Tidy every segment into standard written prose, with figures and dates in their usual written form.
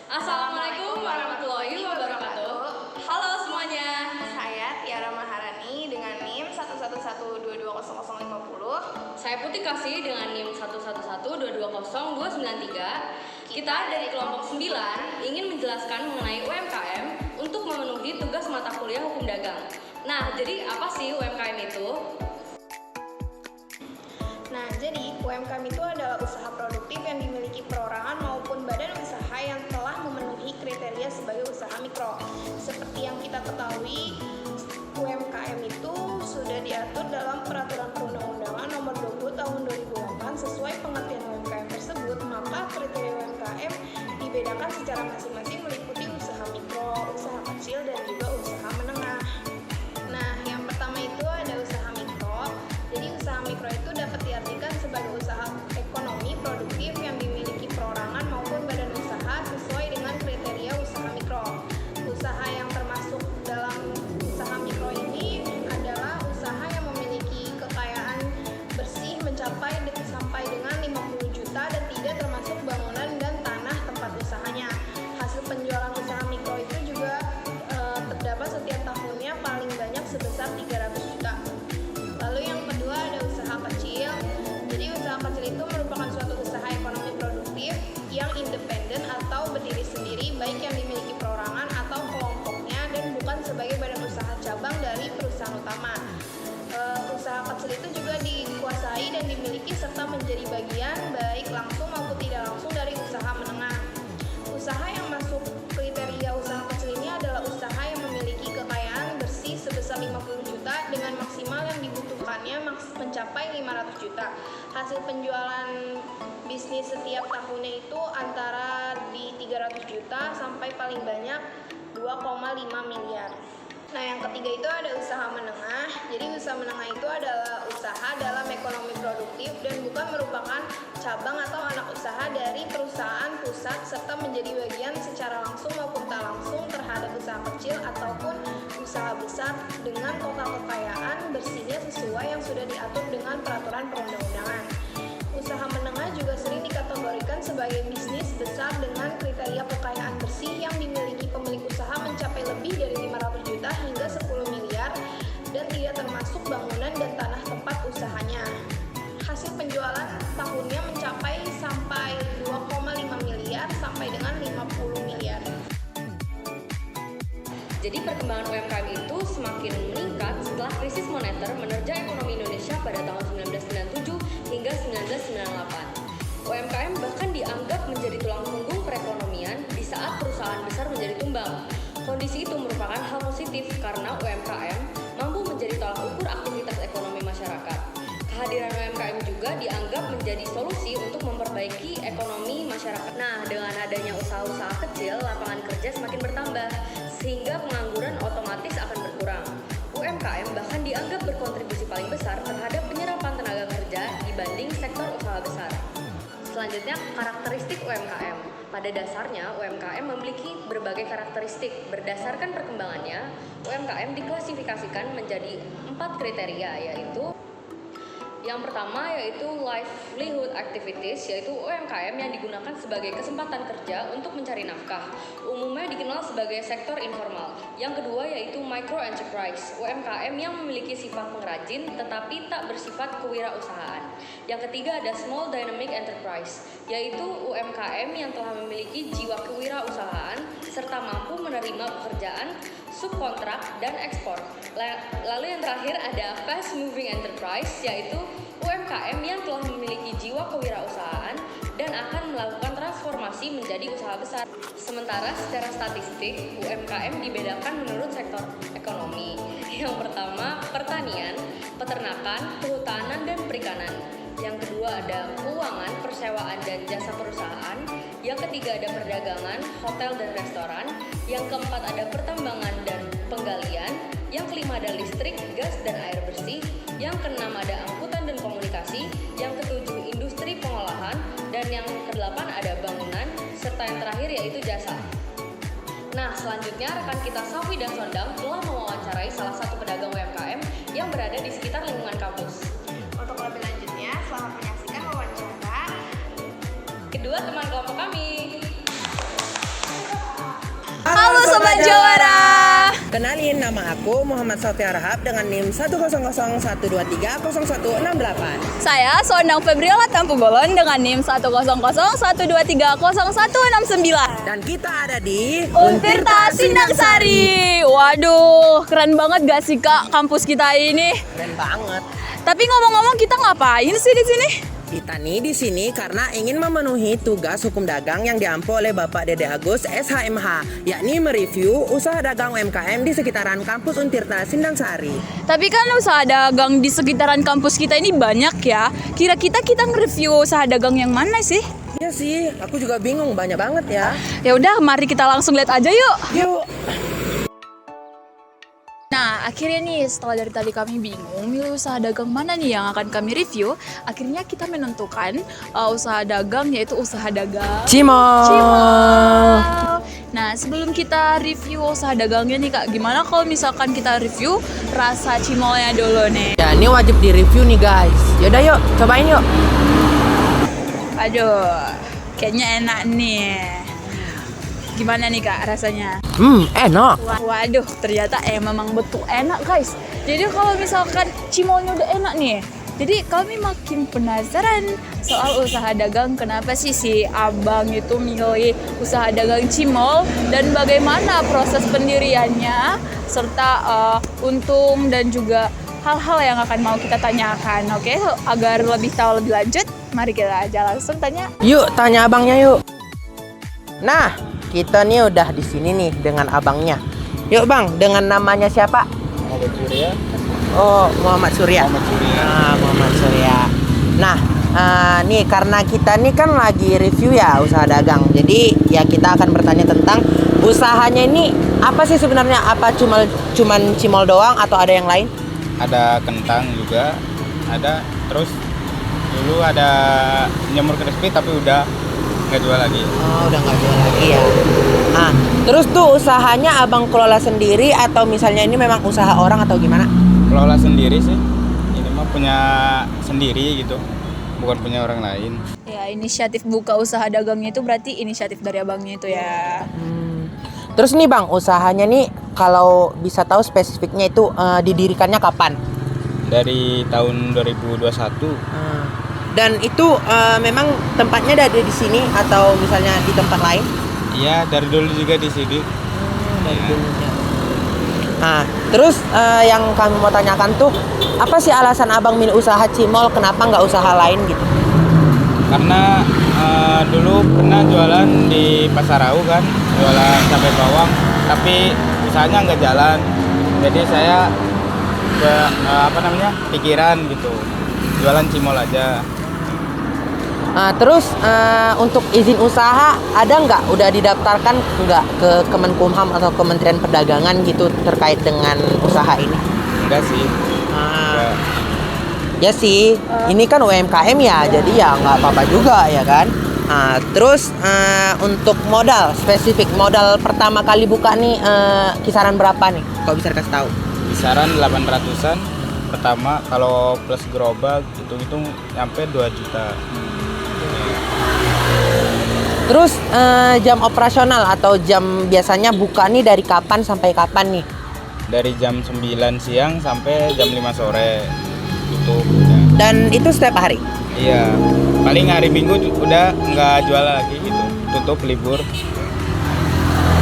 Assalamualaikum warahmatullahi wabarakatuh. Halo semuanya. Saya Tiara Maharani dengan NIM 111220050. Saya Putih Kasih dengan NIM 111220293. Kita dari kelompok 9 ingin menjelaskan mengenai UMKM untuk memenuhi tugas mata kuliah hukum dagang. Nah, jadi apa sih UMKM itu? Nah, jadi UMKM itu adalah usaha produktif yang dimiliki perorangan maupun badan usaha yang telah memenuhi kriteria sebagai usaha mikro. Seperti yang kita ketahui, UMKM itu sudah diatur dalam Peraturan Perundang-undangan Nomor 20 Tahun 2008. Sesuai pengertian UMKM tersebut, maka kriteria UMKM dibedakan secara masing-masing meliputi usaha mikro, usaha kecil, dan juga usaha menengah. Nah, yang pertama itu ada usaha mikro. Jadi usaha mikro itu dapat diartikan sebagai usaha ekonomi produktif yang dimiliki perorangan maupun badan usaha sesuai dengan kriteria usaha mikro. Usaha yang termasuk dalam usaha mikro ini adalah usaha yang memiliki kekayaan bersih mencapai sampai dengan 50 juta dan tidak termasuk bangunan dan tanah tempat usahanya. Hasil penjualan usaha mikro itu juga terdapat setiap tahunnya paling banyak sebesar 300 juta. Lalu yang kedua ada usaha kecil. Jadi usaha kecil itu merupakan suatu usaha ekonomi produktif yang independen atau berdiri sendiri, baik yang dimiliki perorangan atau kelompoknya dan bukan sebagai badan usaha cabang dari perusahaan utama. Usaha kecil itu juga dikuasai dan dimiliki serta menjadi bagian baik langsung maupun tidak langsung dari usaha menengah. Usaha yang masuk kriteria usaha kecil ini adalah usaha yang memiliki kekayaan bersih sebesar 50 juta dengan maksimal yang dibutuhkannya mencapai 500 juta. Hasil penjualan bisnis setiap tahunnya itu antara di 300 juta sampai paling banyak 2,5 miliar. Nah, yang ketiga itu ada usaha menengah. Jadi usaha menengah itu adalah usaha dalam ekonomi produktif dan bukan merupakan cabang atau anak usaha dari perusahaan pusat serta menjadi bagian secara langsung maupun tak langsung terhadap usaha kecil ataupun usaha besar dengan total kekayaan bersihnya sesuai yang sudah diatur dengan peraturan perundang-undangan. Usaha menengah juga sering dikategorikan sebagai bisnis besar dengan kriteria kekayaan bersih yang dimiliki pemilik usaha mencapai lebih dari 500 juta hingga 10 miliar dan tidak termasuk bangunan dan tanah tempat usahanya. Hasil penjualan tahunnya mencapai sampai 2,5 miliar sampai dengan 50 miliar. Jadi perkembangan UMKM itu semakin meningkat setelah krisis moneter menerjang ekonomi Indonesia pada tahun 1997 hingga 1998. UMKM bahkan dianggap menjadi tulang punggung perekonomian di saat perusahaan besar menjadi tumbang. Kondisi itu merupakan hal positif karena UMKM mampu menjadi tolak ukur aktivitas ekonomi masyarakat. Kehadiran UMKM juga dianggap menjadi solusi untuk memperbaiki ekonomi masyarakat. Nah, dengan adanya usaha-usaha kecil, lapangan kerja semakin bertambah, sehingga pengangguran otomatis akan berkurang. UMKM bahkan dianggap berkontribusi paling besar terhadap penyerapan tenaga kerja dibanding sektor usaha besar. Selanjutnya, karakteristik UMKM. Pada dasarnya, UMKM memiliki berbagai karakteristik. Berdasarkan perkembangannya, UMKM diklasifikasikan menjadi 4 kriteria, yaitu yang pertama yaitu livelihood activities, yaitu UMKM yang digunakan sebagai kesempatan kerja untuk mencari nafkah. Umumnya dikenal sebagai sektor informal. Yang kedua yaitu micro enterprise, UMKM yang memiliki sifat pengrajin tetapi tak bersifat kewirausahaan. Yang ketiga ada small dynamic enterprise, yaitu UMKM yang telah memiliki jiwa kewirausahaan serta mampu menerima pekerjaan subkontrak dan ekspor. Lalu yang terakhir ada fast moving enterprise, yaitu UMKM yang telah memiliki jiwa kewirausahaan dan akan melakukan transformasi menjadi usaha besar. Sementara secara statistik, UMKM dibedakan menurut sektor ekonomi. Yang pertama, pertanian, peternakan, kehutanan, dan perikanan. Yang kedua ada keuangan, persewaan, dan jasa perusahaan. Yang ketiga ada perdagangan, hotel, dan restoran. Yang keempat ada pertambangan dan penggalian. Yang kelima ada listrik, gas, dan air bersih. Yang keenam ada angkutan dan komunikasi. Yang ketujuh industri pengolahan. Dan yang kedelapan ada bangunan. Serta yang terakhir yaitu jasa. Nah, selanjutnya rekan kita Safi dan Sondang telah mewawancarai salah satu pedagang UMKM yang berada di sekitar lingkungan kampus. Untuk lebih lanjutnya, selamat menyaksikan wawancara Kedua teman kelompok kami. Jawara. Kenalin, nama aku Muhammad Sofia Rahab dengan NIM 10012300168. Saya Sondang Febriola Tampugolon dengan NIM 100123139. Dan kita ada di Untirta Sindang Sari. Waduh, keren banget gak sih Kak kampus kita ini? Keren banget. Tapi ngomong-ngomong kita ngapain sih di sini? Kita nih di sini karena ingin memenuhi tugas hukum dagang yang diampu oleh Bapak Dede Agus SHMH, yakni mereview usaha dagang UMKM di sekitaran kampus Untirta Sindang Sari. Tapi kan usaha dagang di sekitaran kampus kita ini banyak ya. Kira-kira kita nge-review usaha dagang yang mana sih? Iya sih, aku juga bingung, banyak banget ya. Ya udah, mari kita langsung lihat aja yuk. Yuk. Nah, akhirnya nih setelah dari tadi kami bingung milih usaha dagang mana nih yang akan kami review, akhirnya kita menentukan usaha dagang yaitu usaha dagang Cimol. Nah, sebelum kita review usaha dagangnya nih Kak, gimana kalau misalkan kita review rasa cimolnya dulu nih? Ya, ini wajib di-review nih guys. Yaudah yuk, cobain yuk. Aduh, kayaknya enak nih. Gimana nih Kak rasanya? Enak. Waduh, ternyata memang betul enak guys. Jadi kalau misalkan cimolnya udah enak nih, jadi kami makin penasaran soal usaha dagang. Kenapa sih si abang itu milih usaha dagang cimol dan bagaimana proses pendiriannya, serta untung dan juga hal-hal yang akan mau kita tanyakan. Oke, agar lebih tahu lebih lanjut, mari kita aja langsung tanya. Yuk, tanya abangnya yuk. Nah, kita nih udah di sini nih dengan abangnya. Yuk bang, dengan namanya siapa? Muhammad Surya. Oh, Muhammad Surya. Muhammad Surya. Nah, nih karena kita nih kan lagi review ya usaha dagang. Jadi ya kita akan bertanya tentang usahanya ini apa sih sebenarnya? Apa cuman cimol doang atau ada yang lain? Ada kentang juga, ada. Terus dulu ada jamur crispy tapi udah nggak jual lagi. Oh, udah nggak jual lagi ya. Nah, terus tuh usahanya abang kelola sendiri atau misalnya ini memang usaha orang atau gimana? Kelola sendiri sih. Ini mah punya sendiri gitu, bukan punya orang lain. Ya, inisiatif buka usaha dagangnya itu berarti inisiatif dari abangnya itu ya. Terus nih bang, usahanya nih kalau bisa tahu spesifiknya itu didirikannya kapan? Dari tahun 2021. Dan itu memang tempatnya ada di sini atau misalnya di tempat lain? Iya, dari dulu juga di sini. Dari dulunya. Nah, terus yang kami mau tanyakan tuh, apa sih alasan abang milih usaha cimol? Kenapa nggak usaha lain gitu? Karena dulu pernah jualan di Pasarau kan, jualan cabai bawang, tapi usahanya nggak jalan. Jadi saya pikiran gitu, jualan cimol aja. Terus untuk izin usaha ada nggak? Udah didaftarkan nggak ke Kemenkumham atau Kementerian Perdagangan gitu terkait dengan usaha ini? Enggak sih. Enggak. Ya sih, ini kan UMKM ya, jadi ya nggak apa-apa juga ya kan. Terus untuk modal spesifik, modal pertama kali buka nih kisaran berapa nih? Kalau bisa dikasih tahu? Kisaran 800-an pertama, kalau plus gerobak hitung-hitung nyampe 2 juta. Terus jam operasional atau jam biasanya buka nih dari kapan sampai kapan nih? Dari jam 9 siang sampai jam 5 sore tutup. Dan itu setiap hari? Iya, paling hari Minggu udah nggak jual lagi gitu, tutup libur.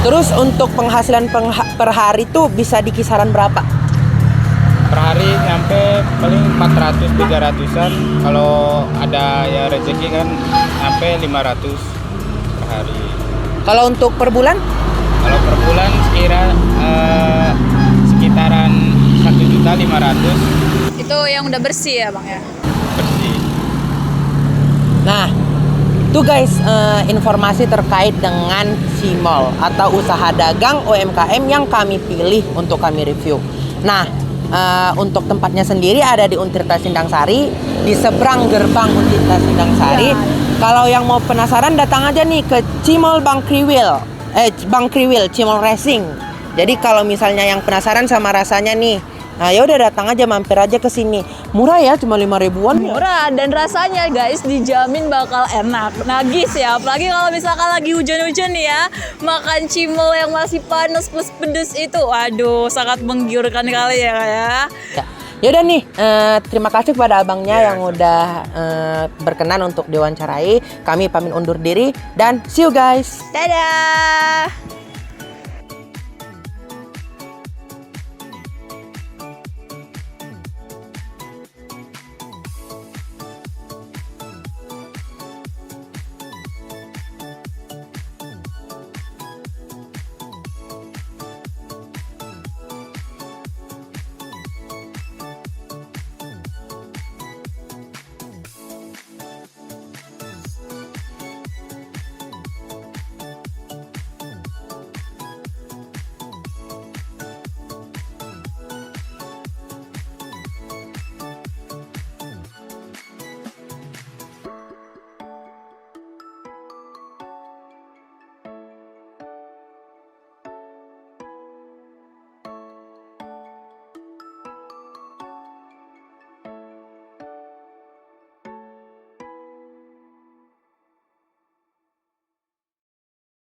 Terus untuk penghasilan per hari tuh bisa di kisaran berapa? Per hari nyampe paling 400-300an, kalau ada ya rezeki kan nyampe 500 per hari. Kalau untuk per bulan? Kalau per bulan sekitaran 1.500.000. Itu yang udah bersih ya Bang ya? Bersih. Nah, tuh guys, informasi terkait dengan cimol atau usaha dagang UMKM yang kami pilih untuk kami review. Nah, untuk tempatnya sendiri ada di Untirta Sindang Sari, di seberang gerbang Untirta Sindang Sari. Ya. Kalau yang mau penasaran datang aja nih ke Cimol Bang Kriwil, Cimol Racing. Jadi kalau misalnya yang penasaran sama rasanya nih, Nah, ya udah datang aja, mampir aja ke sini. Murah ya, cuma 5 ribuan. Murah dan rasanya guys dijamin bakal enak. Nagis ya, apalagi kalau misalkan lagi hujan-hujan nih ya, makan cimol yang masih panas plus pedes itu, waduh sangat menggiurkan kali ya Kak ya. Ya udah nih, terima kasih kepada abangnya yang udah berkenan untuk diwawancarai. Kami pamit undur diri dan see you guys. Dadah.